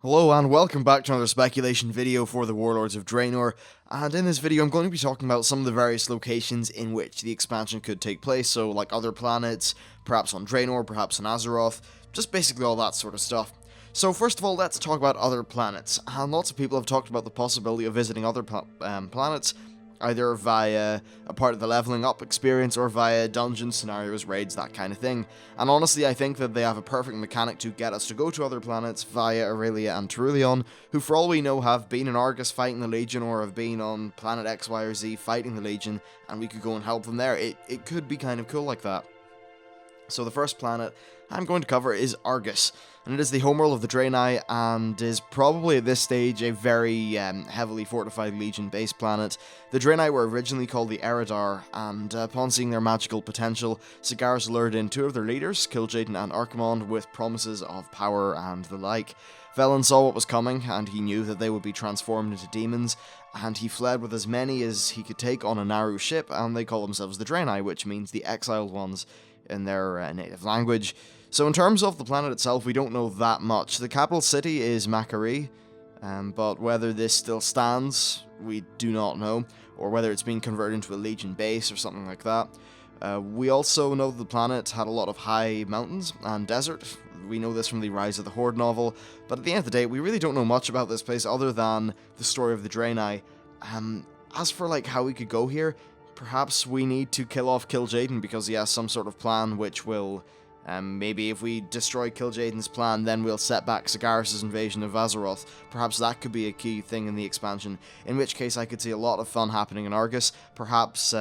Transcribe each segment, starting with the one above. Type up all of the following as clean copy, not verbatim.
Hello and welcome back to another speculation video for the Warlords of Draenor, and in this video I'm going to be talking about some of the various locations in which the expansion could take place, so like other planets, perhaps on Draenor, perhaps on Azeroth, just basically all that sort of stuff. So first of all, let's talk about other planets, and lots of people have talked about the possibility of visiting other planets, either via a part of the leveling up experience or via dungeon scenarios, raids, that kind of thing. And honestly, I think that they have a perfect mechanic to get us to go to other planets via Aurelia and Terulion, who for all we know have been in Argus fighting the Legion or have been on planet X, Y, or Z fighting the Legion, and we could go and help them there. It could be kind of cool like that. So the first planet I'm going to cover is Argus, and it is the homeworld of the Draenei, and is probably at this stage a very heavily fortified Legion-based planet. The Draenei were originally called the Eridar, and upon seeing their magical potential, Sigaris lured in two of their leaders, Kil'jaeden and Archimonde, with promises of power and the like. Velen saw what was coming, and he knew that they would be transformed into demons, and he fled with as many as he could take on a narrow ship, and they call themselves the Draenei, which means the exiled ones in their native language. So in terms of the planet itself, we don't know that much. The capital city is Makari, but whether this still stands, we do not know, or whether it's been converted into a Legion base or something like that. We also know that the planet had a lot of high mountains and desert. We know this from the Rise of the Horde novel, but at the end of the day, we really don't know much about this place other than the story of the Draenei. As for like how we could go here, perhaps we need to kill off Kil'jaeden because he has some sort of plan which will, maybe if we destroy Kil'jaeden's plan, then we'll set back Sigaris' invasion of Azeroth. Perhaps that could be a key thing in the expansion, in which case I could see a lot of fun happening in Argus. Perhaps,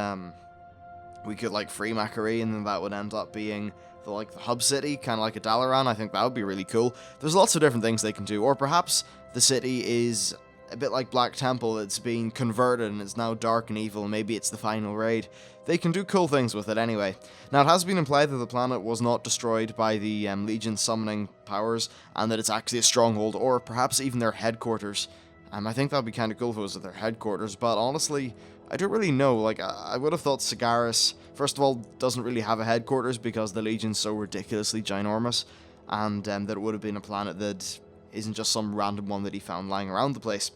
we could, like, free Makari, and then that would end up being the hub city, kind of like a Dalaran. I think that would be really cool. There's lots of different things they can do, or perhaps the city is a bit like Black Temple, it's been converted and it's now dark and evil, maybe it's the final raid. They can do cool things with it anyway. Now, it has been implied that the planet was not destroyed by the Legion summoning powers, and that it's actually a stronghold, or perhaps even their headquarters. I think that would be kind of cool if it was at their headquarters, but honestly, I don't really know. Like, I would have thought Sigaris, first of all, doesn't really have a headquarters because the Legion's so ridiculously ginormous, and that it would have been a planet that isn't just some random one that he found lying around the place.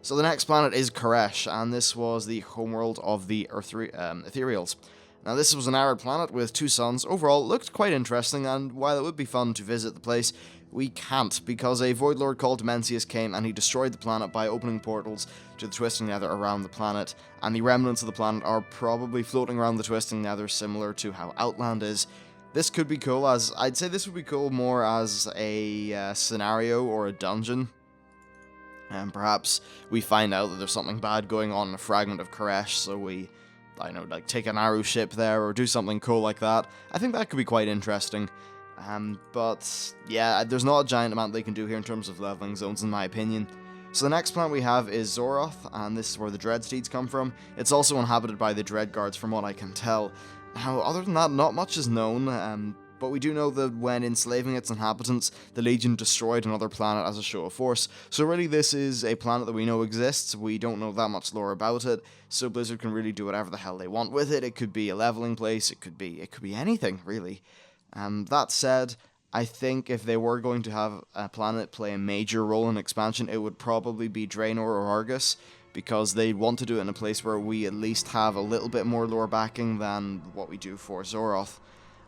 So the next planet is Koresh, and this was the homeworld of the Ethereals. Now, this was an arid planet with two suns. Overall, it looked quite interesting, and while it would be fun to visit the place, we can't, because a Void Lord called Dimensius came and he destroyed the planet by opening portals to the Twisting Nether around the planet, and the remnants of the planet are probably floating around the Twisting Nether, similar to how Outland is. This could be cool, as I'd say this would be cool more as a scenario or a dungeon. And perhaps we find out that there's something bad going on in a fragment of Koresh, so we, I don't know, like take an arrow ship there or do something cool like that. I think that could be quite interesting. But yeah, there's not a giant amount they can do here in terms of leveling zones, in my opinion. So the next planet we have is Zoraph, and this is where the Dreadsteeds come from. It's also inhabited by the Dreadguards, from what I can tell. Now, other than that, not much is known, but we do know that when enslaving its inhabitants, the Legion destroyed another planet as a show of force. So really, this is a planet that we know exists. We don't know that much lore about it, so Blizzard can really do whatever the hell they want with it. It could be a leveling place. It could be anything, really. That said, I think if they were going to have a planet play a major role in expansion, it would probably be Draenor or Argus, because they want to do it in a place where we at least have a little bit more lore backing than what we do for Zoraph.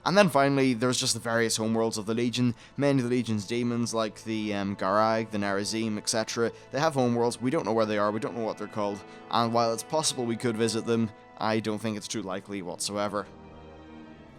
And then finally, there's just the various homeworlds of the Legion. Many of the Legion's demons, like the Garag, the Nerazim, etc., they have homeworlds. We don't know where they are, we don't know what they're called, and while it's possible we could visit them, I don't think it's too likely whatsoever.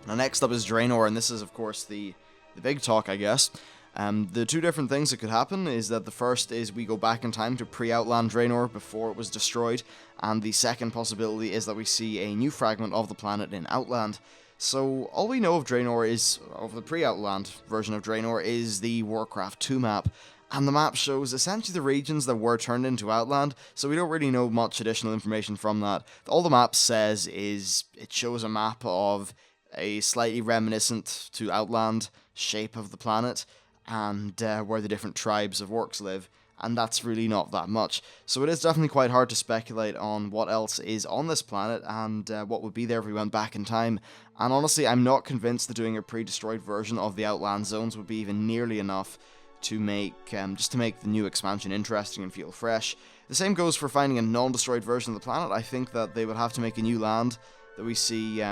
Now, next up is Draenor, and this is, of course, the big talk, I guess. The two different things that could happen is that the first is we go back in time to pre-Outland Draenor before it was destroyed, and the second possibility is that we see a new fragment of the planet in Outland. So, all we know of Draenor is, of the pre-Outland version of Draenor, is the Warcraft 2 map, and the map shows essentially the regions that were turned into Outland, so we don't really know much additional information from that. All the map says is, it shows a map of a slightly reminiscent to Outland shape of the planet, and where the different tribes of orcs live, and that's really not that much. So it is definitely quite hard to speculate on what else is on this planet, and what would be there if we went back in time. And honestly, I'm not convinced that doing a pre-destroyed version of the Outland zones would be even nearly enough to make just to make the new expansion interesting and feel fresh. The same goes for finding a non-destroyed version of the planet. I think that they would have to make a new land that we see,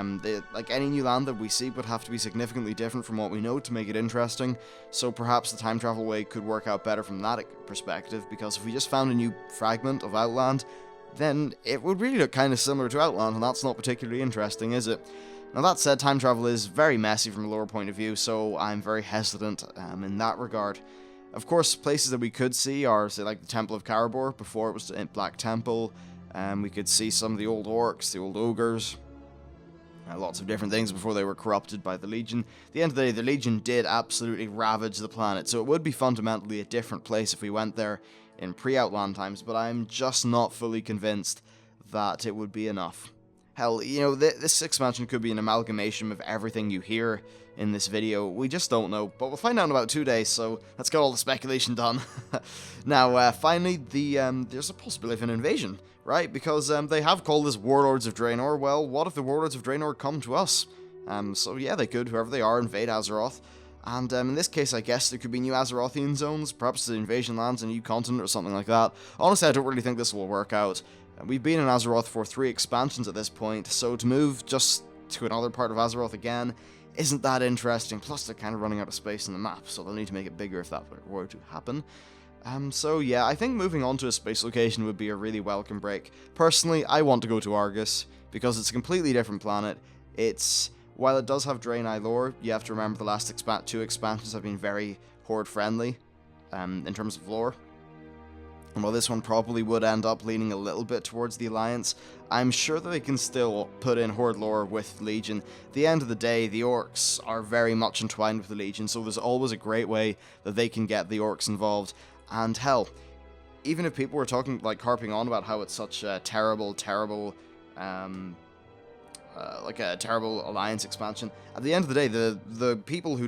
like any new land that we see would have to be significantly different from what we know to make it interesting, so perhaps the time travel way could work out better from that perspective, because if we just found a new fragment of Outland, then it would really look kind of similar to Outland, and that's not particularly interesting, is it? Now that said, time travel is very messy from a lore point of view, so I'm very hesitant in that regard. Of course, places that we could see are, say, like the Temple of Karabor, before it was Black Temple. We could see some of the old orcs, the old ogres, lots of different things before they were corrupted by the Legion. At the end of the day, the Legion did absolutely ravage the planet, so it would be fundamentally a different place if we went there in pre-Outland times, but I'm just not fully convinced that it would be enough. Hell, you know, this expansion could be an amalgamation of everything you hear in this video. We just don't know, but we'll find out in about 2 days, so let's get all the speculation done. Now, finally, there's a possibility of an invasion, right? Because they have called this Warlords of Draenor. Well, what if the Warlords of Draenor come to us? So yeah, they could, whoever they are, invade Azeroth. And in this case, I guess there could be new Azerothian zones, perhaps the invasion lands, a new continent, or something like that. Honestly, I don't really think this will work out. We've been in Azeroth for 3 expansions at this point, so to move just to another part of Azeroth again isn't that interesting. Plus, they're kind of running out of space in the map, so they'll need to make it bigger if that were to happen. So yeah, I think moving on to a space location would be a really welcome break. Personally, I want to go to Argus, because it's a completely different planet. While it does have Draenei lore, you have to remember the last 2 expansions have been very Horde-friendly, in terms of lore. And while this one probably would end up leaning a little bit towards the Alliance, I'm sure that they can still put in Horde lore with Legion. At the end of the day, the Orcs are very much entwined with the Legion, so there's always a great way that they can get the Orcs involved. And hell, even if people were talking, like, harping on about how it's such a terrible Alliance expansion, at the end of the day, the people who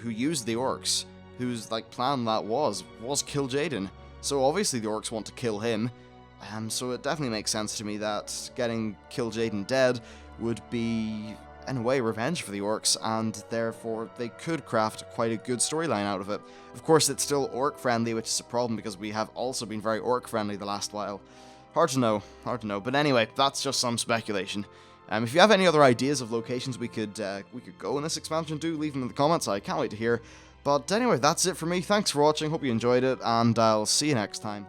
used the Orcs, whose, like, plan that was kill Jaden. So obviously the Orcs want to kill him, so it definitely makes sense to me that getting Kill Jaden dead would be, in a way, revenge for the Orcs, and therefore they could craft quite a good storyline out of it. Of course, it's still Orc-friendly, which is a problem because we have also been very Orc-friendly the last while. Hard to know, but anyway, that's just some speculation. If you have any other ideas of locations we could go in this expansion, do leave them in the comments. I can't wait to hear. But anyway, that's it for me. Thanks for watching, hope you enjoyed it, and I'll see you next time.